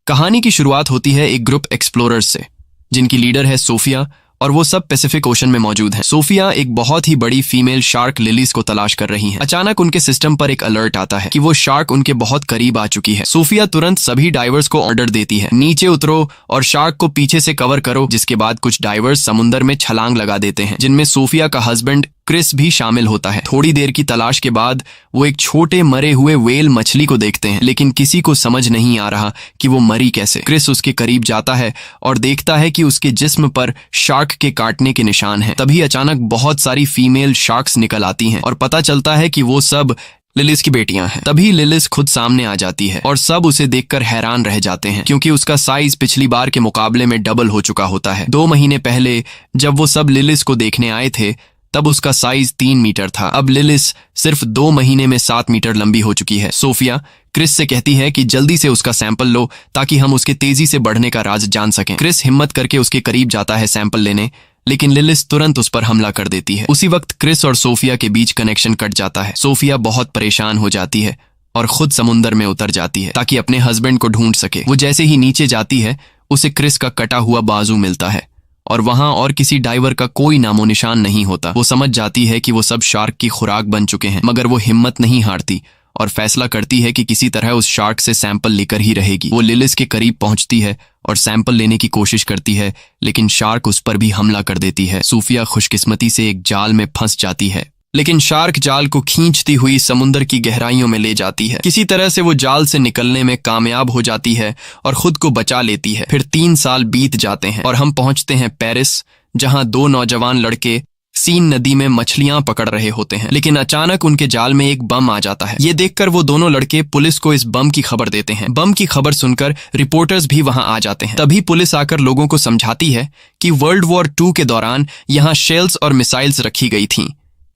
कहानी की शुरुआत होती है एक ग्रुप एक्सप्लोरर्स से, जिनकी लीडर है सोफिया, और वो सब पैसिफिक ओशन में मौजूद हैं। सोफिया एक बहुत ही बड़ी फीमेल शार्क लिलीज को तलाश कर रही हैं। अचानक उनके सिस्टम पर एक अलर्ट आता है कि वो शार्क उनके बहुत करीब आ चुकी है। सोफिया तुरंत सभी डाइवर्स को ऑर्डर देती है, नीचे उतरो और शार्क को पीछे से कवर करो। जिसके बाद कुछ डाइवर्स समुंदर में छलांग लगा देते हैं, जिनमें सोफिया का हस्बैंड क्रिस भी शामिल होता है। थोड़ी देर की तलाश के बाद वो एक छोटे मरे हुए व्हेल मछली को देखते हैं, लेकिन किसी को समझ नहीं आ रहा कि वो मरी कैसे। क्रिस उसके करीब जाता है और देखता है कि उसके जिस्म पर शार्क के काटने के निशान हैं। तभी अचानक बहुत सारी फीमेल शार्क्स निकल आती हैं और पता चलता है कि वो सब लिलिस की बेटियां हैं। तभी लिलिस खुद सामने आ जाती है और सब उसे देखकर हैरान रह जाते हैं, क्योंकि उसका साइज पिछली बार के मुकाबले में डबल हो चुका होता है। 2 महीने पहले जब वो सब लिलिस को देखने आए थे, तब उसका साइज 3 मीटर था। अब लिलिस सिर्फ 2 महीने में 7 मीटर लंबी हो चुकी है। सोफिया क्रिस से कहती है कि जल्दी से उसका सैंपल लो, ताकि हम उसके तेजी से बढ़ने का राज जान सकें। क्रिस हिम्मत करके उसके करीब जाता है सैंपल लेने, लेकिन लिलिस तुरंत उस पर हमला कर देती है। उसी वक्त क्रिस और सोफिया के बीच कनेक्शन कट जाता है। सोफिया बहुत परेशान हो जाती है और खुद समुंदर में उतर जाती है ताकि अपने हस्बैंड को ढूंढ सके। वो जैसे ही नीचे जाती है, उसे क्रिस का कटा हुआ बाजू मिलता है और वहां और किसी डाइवर का कोई नामो निशान नहीं होता। वो समझ जाती है कि वो सब शार्क की खुराक बन चुके हैं, मगर वो हिम्मत नहीं हारती और फैसला करती है कि किसी तरह उस शार्क से सैंपल लेकर ही रहेगी। वो लिलिस के करीब पहुंचती है और सैंपल लेने की कोशिश करती है, लेकिन शार्क उस पर भी हमला कर देती है। सोफिया खुशकिस्मती से एक जाल में फंस जाती है, लेकिन शार्क जाल को खींचती हुई समुंदर की गहराइयों में ले जाती है। किसी तरह से वो जाल से निकलने में कामयाब हो जाती है और खुद को बचा लेती है। फिर 3 साल बीत जाते हैं और हम पहुंचते हैं पेरिस, जहां 2 नौजवान लड़के सीन नदी में मछलियां पकड़ रहे होते हैं। लेकिन अचानक उनके जाल में एक बम आ जाता है। ये देखकर वो दोनों लड़के पुलिस को इस बम की खबर देते हैं। बम की खबर सुनकर रिपोर्टर्स भी वहां आ जाते हैं। तभी पुलिस आकर लोगों को समझाती है कि वर्ल्ड वॉर 2 के दौरान यहाँ शेल्स और मिसाइल्स रखी गई थीं,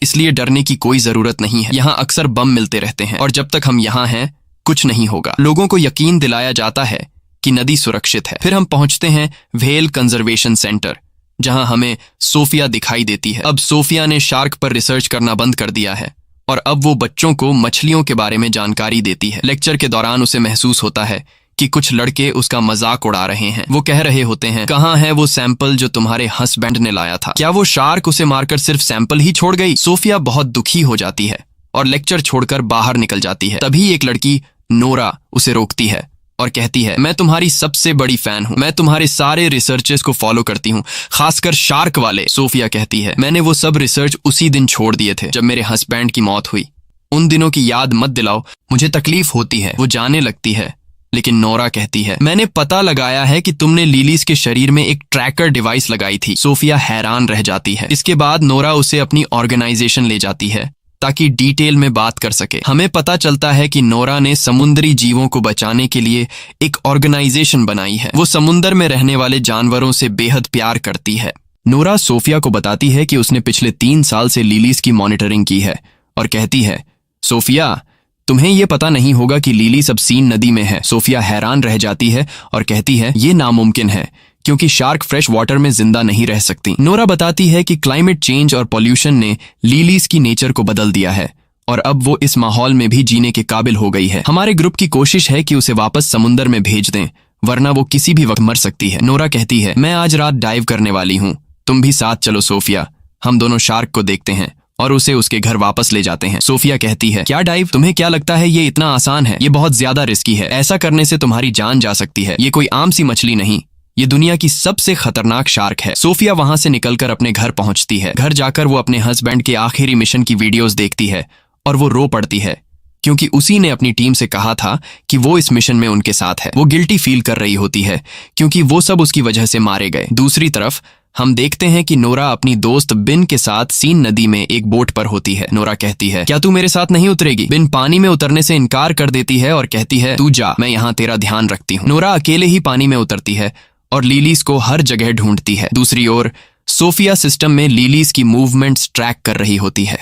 इसलिए डरने की कोई जरूरत नहीं है। यहाँ अक्सर बम मिलते रहते हैं और जब तक हम यहाँ हैं कुछ नहीं होगा। लोगों को यकीन दिलाया जाता है कि नदी सुरक्षित है। फिर हम पहुंचते हैं व्हेल कंजर्वेशन सेंटर, जहां हमें सोफिया दिखाई देती है। अब सोफिया ने शार्क पर रिसर्च करना बंद कर दिया है और अब वो बच्चों को मछलियों के बारे में जानकारी देती है। लेक्चर के दौरान उसे महसूस होता है कि कुछ लड़के उसका मजाक उड़ा रहे हैं। वो कह रहे होते हैं, कहाँ है वो सैंपल जो तुम्हारे हस्बैंड ने लाया था? क्या वो शार्क उसे मारकर सिर्फ सैंपल ही छोड़ गई? सोफिया बहुत दुखी हो जाती है और लेक्चर छोड़कर बाहर निकल जाती है। तभी एक लड़की नोरा उसे रोकती है और कहती है, मैं तुम्हारी सबसे बड़ी फैन हूँ। मैं तुम्हारे सारे रिसर्चेस को फॉलो करती हूँ, खासकर शार्क वाले। सोफिया कहती है, मैंने वो सब रिसर्च उसी दिन छोड़ दिए थे जब मेरे हस्बैंड की मौत हुई। उन दिनों की याद मत दिलाओ, मुझे तकलीफ होती है। वो जाने लगती है, लेकिन नोरा कहती है, मैंने पता लगाया है कि तुमने लिलीज के शरीर में एक ट्रैकर डिवाइस लगाई थी। सोफिया हैरान रह जाती है। इसके बाद नोरा उसे अपनी ऑर्गेनाइजेशन ले जाती है ताकि डिटेल में बात कर सके। हमें पता चलता है कि नोरा ने समुद्री जीवों को बचाने के लिए एक ऑर्गेनाइजेशन बनाई है। वो समुंदर में रहने वाले जानवरों से बेहद प्यार करती है। नोरा सोफिया को बताती है कि उसने पिछले 3 साल से लिलीज की मॉनिटरिंग की है और कहती है, सोफिया, तुम्हें ये पता नहीं होगा कि लिली सब सीन नदी में है। सोफिया हैरान रह जाती है और कहती है, ये नामुमकिन है क्योंकि शार्क फ्रेश वाटर में जिंदा नहीं रह सकती। नोरा बताती है कि क्लाइमेट चेंज और पॉल्यूशन ने लिलीज की नेचर को बदल दिया है और अब वो इस माहौल में भी जीने के काबिल हो गई है। हमारे ग्रुप की कोशिश है कि उसे वापस समुंदर में भेज दें, वरना वो किसी भी वक्त मर सकती है। नोरा कहती है, मैं आज रात डाइव करने वाली हूँ, तुम भी साथ चलो सोफिया। हम दोनों शार्क को देखते हैं और उसे उसके घर वापस ले जाते हैं। सोफिया कहती है, क्या डाइव? तुम्हें क्या लगता है ये इतना आसान है? ये बहुत ज्यादा रिस्की है। ऐसा करने से तुम्हारी जान जा सकती है। ये कोई आम सी मछली नहीं, ये दुनिया की सबसे खतरनाक शार्क है। सोफिया वहां से निकलकर अपने घर पहुंचती है। घर जाकर वो अपने हस्बैंड के आखिरी मिशन की वीडियोस देखती है और वो रो पड़ती है, क्योंकि उसी ने अपनी टीम से कहा था कि वो इस मिशन में उनके साथ है। वो गिल्टी फील कर रही होती है क्योंकि वो सब उसकी वजह से मारे गए। दूसरी तरफ हम देखते हैं कि नोरा अपनी दोस्त बिन के साथ सीन नदी में एक बोट पर होती है। नोरा कहती है, क्या तू मेरे साथ नहीं उतरेगी? बिन पानी में उतरने से इनकार कर देती है और कहती है, तू जा, मैं यहाँ तेरा ध्यान रखती हूँ। नोरा अकेले ही पानी में उतरती है और लिलीज को हर जगह ढूंढती है। दूसरी ओर सोफिया सिस्टम में लिलीज की मूवमेंट्स ट्रैक कर रही होती है।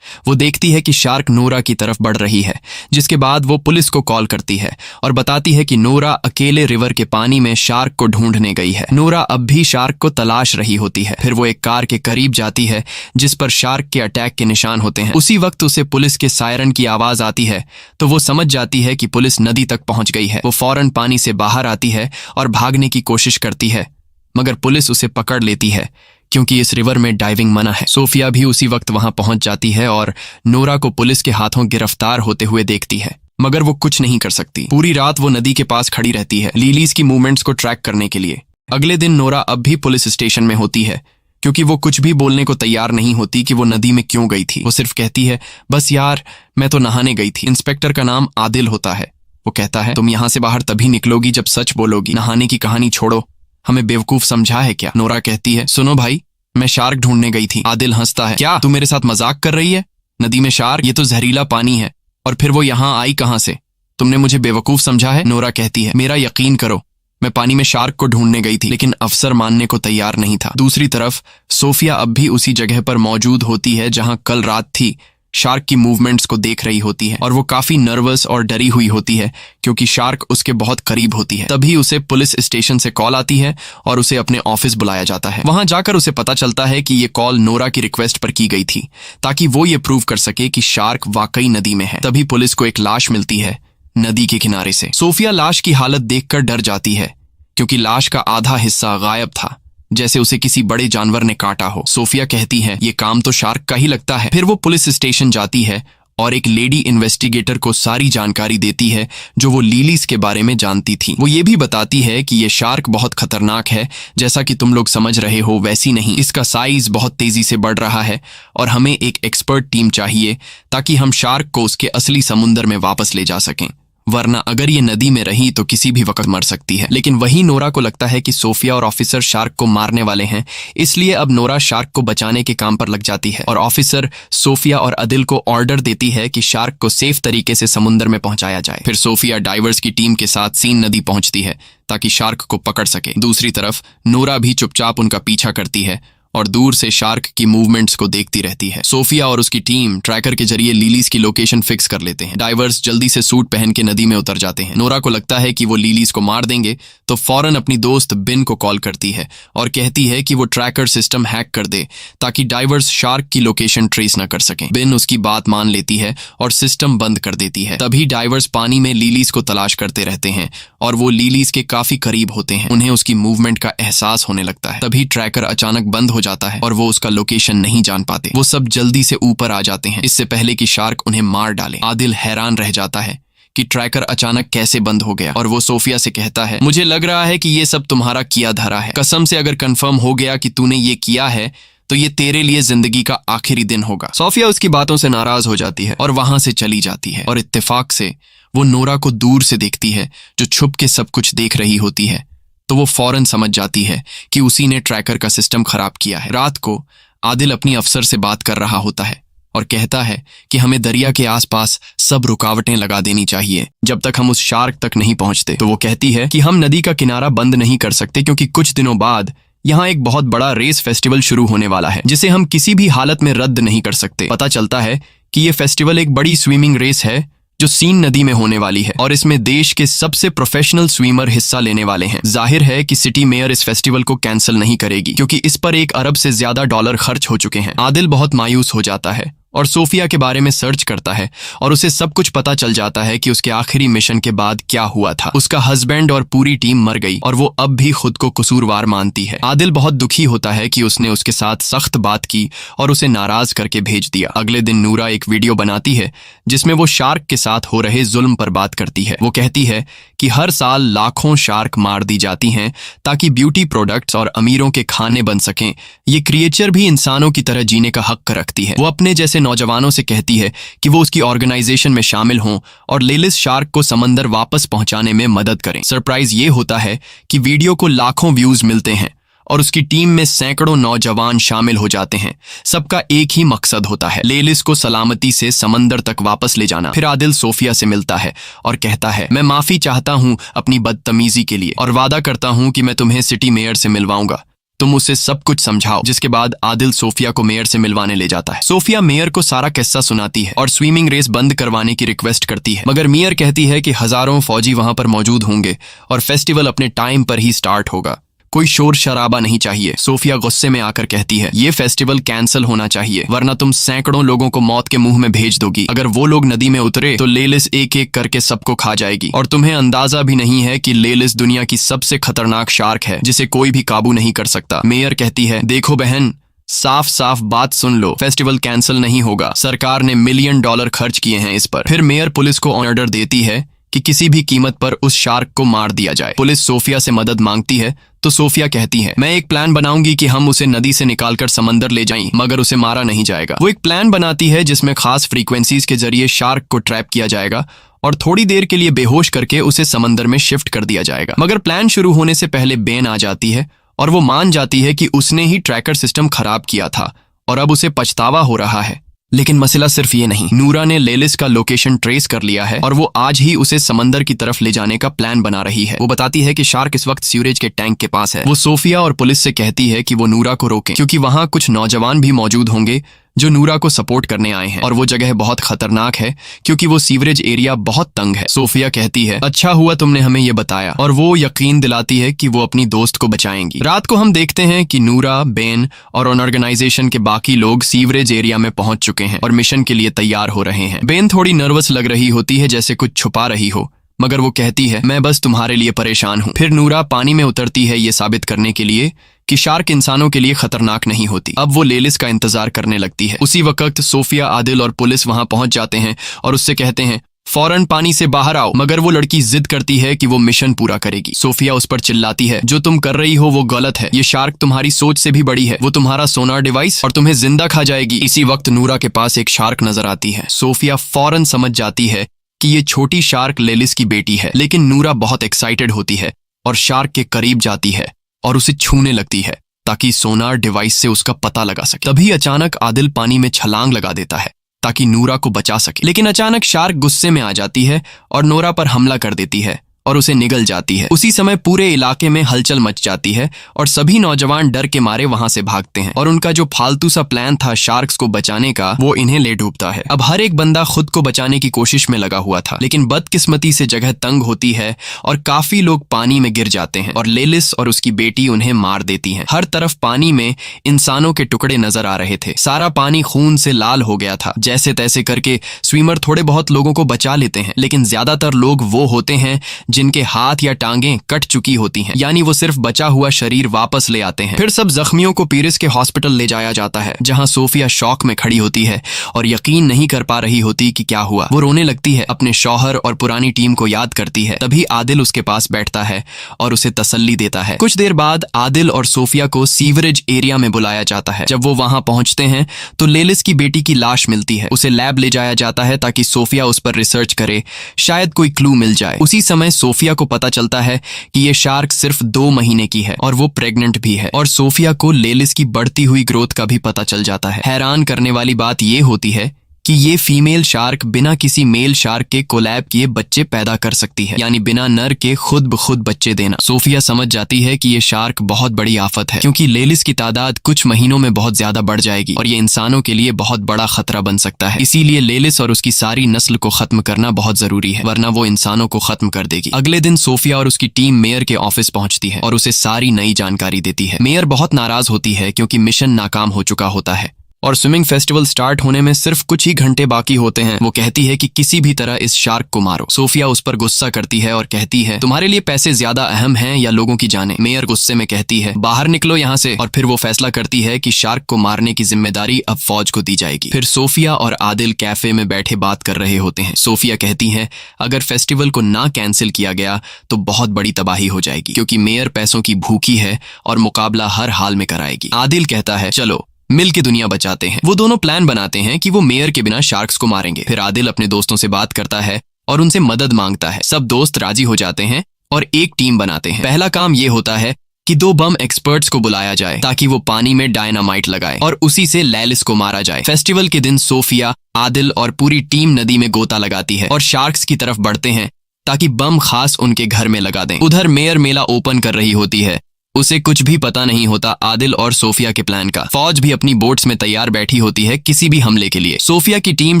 वो देखती है कि शार्क नोरा की तरफ बढ़ रही है, जिसके बाद वो पुलिस को कॉल करती है और बताती है कि नोरा अकेले रिवर के पानी में शार्क को ढूंढने गई है। नोरा अब भी शार्क को तलाश रही होती है। फिर वो एक कार के करीब जाती है जिस पर शार्क के अटैक के निशान होते हैं। उसी वक्त उसे पुलिस के सायरन की आवाज आती है तो वो समझ जाती है कि पुलिस नदी तक पहुंच गई है। वो फौरन पानी से बाहर आती है और भागने की कोशिश करती है, मगर पुलिस उसे पकड़ लेती है क्योंकि इस रिवर में डाइविंग मना है। सोफिया भी उसी वक्त वहां पहुंच जाती है और नोरा को पुलिस के हाथों गिरफ्तार होते हुए देखती है, मगर वो कुछ नहीं कर सकती। पूरी रात वो नदी के पास खड़ी रहती है लिलीज की मूवमेंट्स को ट्रैक करने के लिए। अगले दिन नोरा अब भी पुलिस स्टेशन में होती है क्योंकि वो कुछ भी बोलने को तैयार नहीं होती कि वो नदी में क्यों गई थी। वो सिर्फ कहती है, बस यार मैं तो नहाने गई थी। इंस्पेक्टर का नाम आदिल होता है। वो कहता है, तुम यहां से बाहर तभी निकलोगी जब सच बोलोगी। नहाने की कहानी छोड़ो, हमें बेवकूफ समझा है क्या? नोरा कहती है, सुनो भाई, मैं शार्क ढूंढने गई थी। आदिल हंसता है, क्या तू मेरे साथ मजाक कर रही है? नदी में शार्क? ये तो जहरीला पानी है। और फिर वो यहाँ आई कहां से? तुमने मुझे बेवकूफ समझा है? नोरा कहती है, मेरा यकीन करो, मैं पानी में शार्क को ढूंढने गई थी। लेकिन अफसर मानने को तैयार नहीं था। दूसरी तरफ सोफिया अब भी उसी जगह पर मौजूद होती है जहां कल रात थी। शार्क की मूवमेंट्स को देख रही होती है और वो काफी नर्वस और डरी हुई होती है क्योंकि शार्क उसके बहुत करीब होती है। तभी उसे पुलिस स्टेशन से कॉल आती है और उसे अपने ऑफिस बुलाया जाता है। वहां जाकर उसे पता चलता है कि ये कॉल नोरा की रिक्वेस्ट पर की गई थी ताकि वो ये प्रूव कर सके कि शार्क वाकई नदी में है। तभी पुलिस को एक लाश मिलती है नदी के किनारे से। सोफिया लाश की हालत देखकर डर जाती है क्योंकि लाश का आधा हिस्सा गायब था, जैसे उसे किसी बड़े जानवर ने काटा हो। सोफिया कहती है, ये काम तो शार्क का ही लगता है। फिर वो पुलिस स्टेशन जाती है और एक लेडी इन्वेस्टिगेटर को सारी जानकारी देती है जो वो लिलीज के बारे में जानती थी। वो ये भी बताती है कि ये शार्क बहुत खतरनाक है, जैसा कि तुम लोग समझ रहे हो वैसी नहीं। इसका साइज बहुत तेजी से बढ़ रहा है और हमें एक एक्सपर्ट टीम चाहिए ताकि हम शार्क को उसके असली समुंदर में वापस ले जा सकें, वरना अगर ये नदी में रही तो किसी भी वक्त मर सकती है। लेकिन वही नोरा को लगता है कि सोफिया और ऑफिसर शार्क को मारने वाले हैं, इसलिए अब नोरा शार्क को बचाने के काम पर लग जाती है और ऑफिसर सोफिया और अदिल को ऑर्डर देती है कि शार्क को सेफ तरीके से समुद्र में पहुंचाया जाए। फिर सोफिया डाइवर्स की टीम के साथ सीन नदी पहुंचती है ताकि शार्क को पकड़ सके। दूसरी तरफ नोरा भी चुपचाप उनका पीछा करती है और दूर से शार्क की मूवमेंट्स को देखती रहती है। सोफिया और उसकी टीम ट्रैकर के जरिए लिलीज की लोकेशन फिक्स कर लेते हैं। डाइवर्स जल्दी से सूट पहन के नदी में उतर जाते हैं। नोरा को लगता है कि वो लिलीज को मार देंगे तो फौरन अपनी दोस्त बिन को कॉल करती है और कहती है कि वो ट्रैकर सिस्टम हैक कर दे ताकि डाइवर्स शार्क की लोकेशन ट्रेस न कर सकें। बिन उसकी बात मान लेती है और सिस्टम बंद कर देती है। तभी डाइवर्स पानी में लिलीज को तलाश करते रहते हैं और वो लिलीज के काफी करीब होते हैं। उन्हें उसकी मूवमेंट का एहसास होने लगता है। तभी ट्रैकर अचानक बंद हो जाता है और वो उसका लोकेशन नहीं जान पाते। वो सब जल्दी से ऊपर आ जाते हैं इससे पहले कि शार्क उन्हें मार डाले। आदिल हैरान रह जाता है कि ट्रैकर अचानक कैसे बंद हो गया और वो सोफिया से कहता है, मुझे लग रहा है कि ये सब तुम्हारा किया धरा है। कसम से अगर कंफर्म हो गया कि तूने ये किया है तो ये तेरे लिए जिंदगी का आखिरी दिन होगा। सोफिया उसकी बातों से नाराज हो जाती है और वहां से चली जाती है और इत्तेफाक से वो नोरा को दूर से देखती है जो छुप के सब कुछ देख रही होती है। तो वो फौरन समझ जाती है कि उसी ने ट्रैकर का सिस्टम खराब किया है। रात को आदिल अपनी अफसर से बात कर रहा होता है और कहता है कि हमें दरिया के आसपास सब रुकावटें लगा देनी चाहिए जब तक हम उस शार्क तक नहीं पहुंचते। तो वो कहती है कि हम नदी का किनारा बंद नहीं कर सकते क्योंकि कुछ दिनों बाद यहाँ एक बहुत बड़ा रेस फेस्टिवल शुरू होने वाला है जिसे हम किसी भी हालत में रद्द नहीं कर सकते। पता चलता है कि ये फेस्टिवल एक बड़ी स्विमिंग रेस है जो सीन नदी में होने वाली है और इसमें देश के सबसे प्रोफेशनल स्विमर हिस्सा लेने वाले हैं। जाहिर है कि सिटी मेयर इस फेस्टिवल को कैंसिल नहीं करेगी क्योंकि इस पर $1 अरब से ज्यादा डॉलर खर्च हो चुके हैं। आदिल बहुत मायूस हो जाता है और सोफिया के बारे में सर्च करता है और उसे सब कुछ पता चल जाता है कि उसके आखिरी मिशन के बाद क्या हुआ था। उसका हस्बैंड और पूरी टीम मर गई और वो अब भी खुद को कसूरवार मानती है। आदिल बहुत दुखी होता है कि उसने उसके साथ सख्त बात की और उसे नाराज करके भेज दिया। अगले दिन नूरा एक वीडियो बनाती है जिसमें वो शार्क के साथ हो रहे जुल्म पर बात करती है। वो कहती है कि हर साल लाखों शार्क मार दी जाती हैं ताकि ब्यूटी प्रोडक्ट्स और अमीरों के खाने बन सकें। ये क्रिएचर भी इंसानों की तरह जीने का हक रखती है। वो अपने जैसे नौजवानों से कहती है कि वो उसकी ऑर्गेनाइजेशन में शामिल हों और लेलिस शार्क को समंदर वापस पहुंचाने में मदद करें। सरप्राइज ये होता है कि वीडियो को लाखों व्यूज मिलते हैं और उसकी टीम में सैकड़ों नौजवान शामिल हो जाते हैं। सबका एक ही मकसद होता है, लेलिस को सलामती से समंदर तक वापस ले जाना। फिर आदिल सोफिया से मिलता है और कहता है, मैं माफी चाहता हूं अपनी बदतमीजी के लिए और वादा करता हूं कि मैं तुम्हें सिटी मेयर से मिलवाऊंगा। तुम उसे सब कुछ समझाओ। जिसके बाद आदिल सोफिया को मेयर से मिलवाने ले जाता है। सोफिया मेयर को सारा किस्सा सुनाती है और स्विमिंग रेस बंद करवाने की रिक्वेस्ट करती है, मगर मेयर कहती है कि हजारों फौजी वहां पर मौजूद होंगे और फेस्टिवल अपने टाइम पर ही स्टार्ट होगा, कोई शोर शराबा नहीं चाहिए। सोफिया गुस्से में आकर कहती है, ये फेस्टिवल कैंसिल होना चाहिए, वरना तुम सैकड़ों लोगों को मौत के मुंह में भेज दोगी। अगर वो लोग नदी में उतरे तो लेलिस एक एक करके सबको खा जाएगी, और तुम्हें अंदाजा भी नहीं है कि लेलिस दुनिया की सबसे खतरनाक शार्क है जिसे कोई भी काबू नहीं कर सकता। मेयर कहती है, देखो बहन, साफ साफ बात सुन लो, फेस्टिवल कैंसिल नहीं होगा, सरकार ने $1 मिलियन खर्च किए हैं इस पर। फिर मेयर पुलिस को ऑर्डर देती है कि किसी भी कीमत पर उस शार्क को मार दिया जाए। पुलिस सोफिया से मदद मांगती है तो सोफिया कहती है, मैं एक प्लान बनाऊंगी कि हम उसे नदी से निकालकर समंदर ले जाएं, मगर उसे मारा नहीं जाएगा। वो एक प्लान बनाती है जिसमें खास फ्रीक्वेंसीज के जरिए शार्क को ट्रैप किया जाएगा और थोड़ी देर के लिए बेहोश करके उसे समंदर में शिफ्ट कर दिया जाएगा। मगर प्लान शुरू होने से पहले बेन आ जाती है और वो मान जाती है कि उसने ही ट्रैकर सिस्टम खराब किया था और अब उसे पछतावा हो रहा है। लेकिन मसला सिर्फ ये नहीं, नूरा ने लेलिस का लोकेशन ट्रेस कर लिया है और वो आज ही उसे समंदर की तरफ ले जाने का प्लान बना रही है। वो बताती है कि शार्क इस वक्त सीवरेज के टैंक के पास है। वो सोफिया और पुलिस से कहती है कि वो नूरा को रोकें, क्योंकि वहां कुछ नौजवान भी मौजूद होंगे जो नूरा को सपोर्ट करने आए हैं और वो जगह बहुत खतरनाक है क्योंकि वो सीवरेज एरिया बहुत तंग है। सोफिया कहती है, अच्छा हुआ तुमने हमें ये बताया, और वो यकीन दिलाती है कि वो अपनी दोस्त को बचाएंगी। रात को हम देखते हैं कि नूरा, बेन और ऑर्गेनाइजेशन के बाकी लोग सीवरेज एरिया में पहुंच चुके हैं और मिशन के लिए तैयार हो रहे हैं। बेन थोड़ी नर्वस लग रही होती है, जैसे कुछ छुपा रही हो, मगर वो कहती है, मैं बस तुम्हारे लिए परेशान हूँ। फिर नूरा पानी में उतरती है ये साबित करने के लिए कि शार्क इंसानों के लिए खतरनाक नहीं होती। अब वो लेलिस का इंतजार करने लगती है। उसी वक्त सोफिया, आदिल और पुलिस वहां पहुंच जाते हैं और उससे कहते हैं, फौरन पानी से बाहर आओ, मगर वो लड़की जिद करती है कि वो मिशन पूरा करेगी। सोफिया उस पर चिल्लाती है, जो तुम कर रही हो वो गलत है, ये शार्क तुम्हारी सोच से भी बड़ी है, वो तुम्हारा सोनार डिवाइस और तुम्हें जिंदा खा जाएगी। इसी वक्त नूरा के पास एक शार्क नजर आती है। सोफिया फौरन समझ जाती है कि ये छोटी शार्क लेलिस की बेटी है, लेकिन नूरा बहुत एक्साइटेड होती है और शार्क के करीब जाती है और उसे छूने लगती है ताकि सोनार डिवाइस से उसका पता लगा सके। तभी अचानक आदिल पानी में छलांग लगा देता है ताकि नूरा को बचा सके, लेकिन अचानक शार्क गुस्से में आ जाती है और नूरा पर हमला कर देती है और उसे निगल जाती है। उसी समय पूरे इलाके में हलचल मच जाती है और सभी नौजवान डर के मारे वहां से भागते हैं और उनका जो फालतू सा प्लान था शार्क्स को बचाने का, वो इन्हें ले डूबता है। अब हर एक बंदा खुद को बचाने की कोशिश में लगा हुआ था, लेकिन बदकिस्मती से जगह तंग होती है और काफी लोग पानी में गिर जाते हैं और लेलिस और उसकी बेटी उन्हें मार देती हैं। हर तरफ पानी में इंसानों के टुकड़े नजर आ रहे थे। सारा पानी खून से लाल हो गया था। जैसे तैसे करके स्विमर थोड़े बहुत लोगों को बचा लेते हैं, लेकिन ज्यादातर लोग वो होते हैं जिनके हाथ या टांगें कट चुकी होती हैं, यानी वो सिर्फ बचा हुआ शरीर वापस ले आते हैं। फिर सब जख्मियों को पीरिस के हॉस्पिटल ले जाया जाता है, जहां सोफिया शॉक में खड़ी होती है और यकीन नहीं कर पा रही होती कि क्या हुआ। वो रोने लगती है, अपने शौहर और पुरानी टीम को याद करती है। तभी आदिल उसके पास बैठता है और उसे तसल्ली देता है। कुछ देर बाद आदिल और सोफिया को सीवरेज एरिया में बुलाया जाता है। जब वो वहां पहुंचते हैं तो लेलिस की बेटी की लाश मिलती है। उसे लैब ले जाया जाता है ताकि सोफिया उस पर रिसर्च करे, शायद कोई क्लू मिल जाए। उसी समय सोफिया को पता चलता है कि ये शार्क सिर्फ 2 महीने की है और वो प्रेग्नेंट भी है, और सोफिया को लेलिस की बढ़ती हुई ग्रोथ का भी पता चल जाता है। हैरान करने वाली बात ये होती है कि ये फीमेल शार्क बिना किसी मेल शार्क के कोलैब किए बच्चे पैदा कर सकती है, यानी बिना नर के खुद ब खुद बच्चे देना। सोफिया समझ जाती है कि ये शार्क बहुत बड़ी आफत है, क्योंकि लेलिस की तादाद कुछ महीनों में बहुत ज्यादा बढ़ जाएगी और ये इंसानों के लिए बहुत बड़ा खतरा बन सकता है। इसीलिए लेलिस और उसकी सारी नस्ल को खत्म करना बहुत जरूरी है, वरना वो इंसानों को खत्म कर देगी। अगले दिन सोफिया और उसकी टीम मेयर के ऑफिस पहुंचती है और उसे सारी नई जानकारी देती है। मेयर बहुत नाराज होती है क्योंकि मिशन नाकाम हो चुका होता है और स्विमिंग फेस्टिवल स्टार्ट होने में सिर्फ कुछ ही घंटे बाकी होते हैं। वो कहती है कि किसी भी तरह इस शार्क को मारो। सोफिया उस पर गुस्सा करती है और कहती है, तुम्हारे लिए पैसे ज्यादा अहम हैं या लोगों की जानें? मेयर गुस्से में कहती है, बाहर निकलो यहाँ से। और फिर वो फैसला करती है कि शार्क को मारने की जिम्मेदारी अब फौज को दी जाएगी। फिर सोफिया और आदिल कैफे में बैठे बात कर रहे होते हैं। सोफिया कहती है, अगर फेस्टिवल को ना कैंसिल किया गया तो बहुत बड़ी तबाही हो जाएगी, क्योंकि मेयर पैसों की भूखी है और मुकाबला हर हाल में कराएगी। आदिल कहता है, चलो मिल के दुनिया बचाते हैं। वो दोनों प्लान बनाते हैं कि वो मेयर के बिना शार्क्स को मारेंगे। फिर आदिल अपने दोस्तों से बात करता है और उनसे मदद मांगता है। सब दोस्त राजी हो जाते हैं और एक टीम बनाते हैं। पहला काम ये होता है कि 2 बम एक्सपर्ट्स को बुलाया जाए ताकि वो पानी में डायनामाइट लगाए और उसी से लेलिस को मारा जाए। फेस्टिवल के दिन सोफिया, आदिल और पूरी टीम नदी में गोता लगाती है और शार्क्स की तरफ बढ़ते हैं ताकि बम खास उनके घर में लगा दें। उधर मेयर मेला ओपन कर रही होती है। उसे कुछ भी पता नहीं होता आदिल और सोफिया के प्लान का। फौज भी अपनी बोट्स में तैयार बैठी होती है किसी भी हमले के लिए। सोफिया की टीम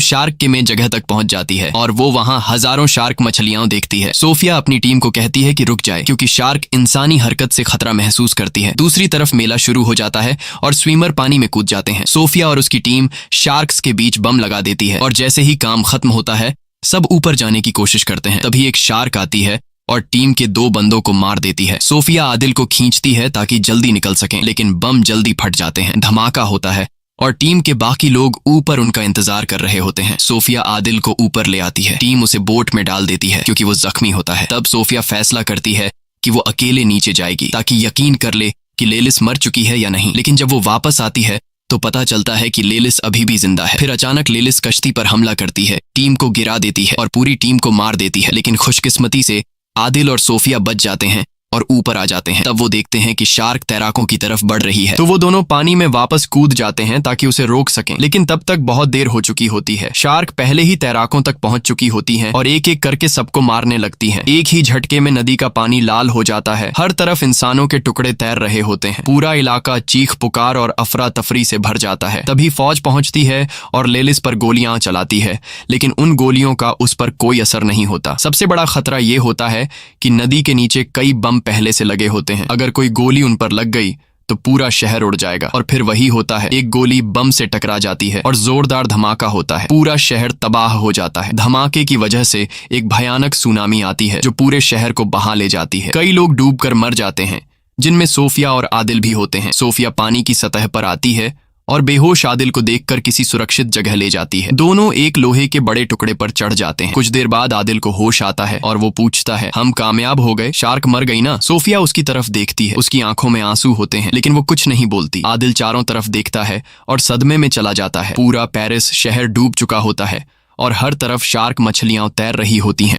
शार्क के में जगह तक पहुंच जाती है और वो वहां हजारों शार्क मछलियां देखती है। सोफिया अपनी टीम को कहती है कि रुक जाए क्योंकि शार्क इंसानी हरकत से खतरा महसूस करती है। दूसरी तरफ मेला शुरू हो जाता है और स्विमर पानी में कूद जाते हैं। सोफिया और उसकी टीम शार्क्स के बीच बम लगा देती है और जैसे ही काम खत्म होता है सब ऊपर जाने की कोशिश करते हैं। तभी एक शार्क आती है और टीम के 2 बंदों को मार देती है। सोफिया आदिल को खींचती है ताकि जल्दी निकल सकें, लेकिन बम जल्दी फट जाते हैं। धमाका होता है और टीम के बाकी लोग ऊपर उनका इंतजार कर रहे होते हैं। सोफिया आदिल को ऊपर ले आती है। टीम उसे बोट में डाल देती है क्योंकि वो जख्मी होता है। तब सोफिया फैसला करती है कि वो अकेले नीचे जाएगी ताकि यकीन कर ले कि लेलिस मर चुकी है या नहीं। लेकिन जब वो वापस आती है तो पता चलता है कि लेलिस अभी भी जिंदा है। फिर अचानक लेलिस कश्ती पर हमला करती है, टीम को गिरा देती है और पूरी टीम को मार देती है। लेकिन खुशकिस्मती से आदिल और सोफिया बच जाते हैं और ऊपर आ जाते हैं। तब वो देखते हैं कि शार्क तैराकों की तरफ बढ़ रही है, तो वो दोनों पानी में वापस कूद जाते हैं ताकि उसे रोक सकें। लेकिन तब तक बहुत देर हो चुकी होती है। शार्क पहले ही तैराकों तक पहुंच चुकी होती हैं और एक एक करके सबको मारने लगती हैं। एक ही झटके में नदी का पानी लाल हो जाता है। हर तरफ इंसानों के टुकड़े तैर रहे होते हैं। पूरा इलाका चीख पुकार और अफरा तफरी से भर जाता है। तभी फौज पहुंचती है और लेलिस पर गोलियां चलाती है, लेकिन उन गोलियों का उस पर कोई असर नहीं होता। सबसे बड़ा खतरा ये होता है कि नदी के नीचे कई बम पहले से लगे होते हैं। अगर कोई गोली उन पर लग गई तो पूरा शहर उड़ जाएगा। और फिर वही होता है, एक गोली बम से टकरा जाती है और जोरदार धमाका होता है। पूरा शहर तबाह हो जाता है। धमाके की वजह से एक भयानक सुनामी आती है जो पूरे शहर को बहा ले जाती है। कई लोग डूबकर मर जाते हैं, जिनमें सोफिया और आदिल भी होते हैं। सोफिया पानी की सतह पर आती है और बेहोश आदिल को देखकर किसी सुरक्षित जगह ले जाती है। दोनों एक लोहे के बड़े टुकड़े पर चढ़ जाते हैं। कुछ देर बाद आदिल को होश आता है और वो पूछता है, हम कामयाब हो गए? शार्क मर गई ना? सोफिया उसकी तरफ देखती है। उसकी आंखों में आंसू होते हैं, लेकिन वो कुछ नहीं बोलती। आदिल चारों तरफ देखता है और सदमे में चला जाता है। पूरा पेरिस शहर डूब चुका होता है और हर तरफ शार्क मछलियां तैर रही होती हैं।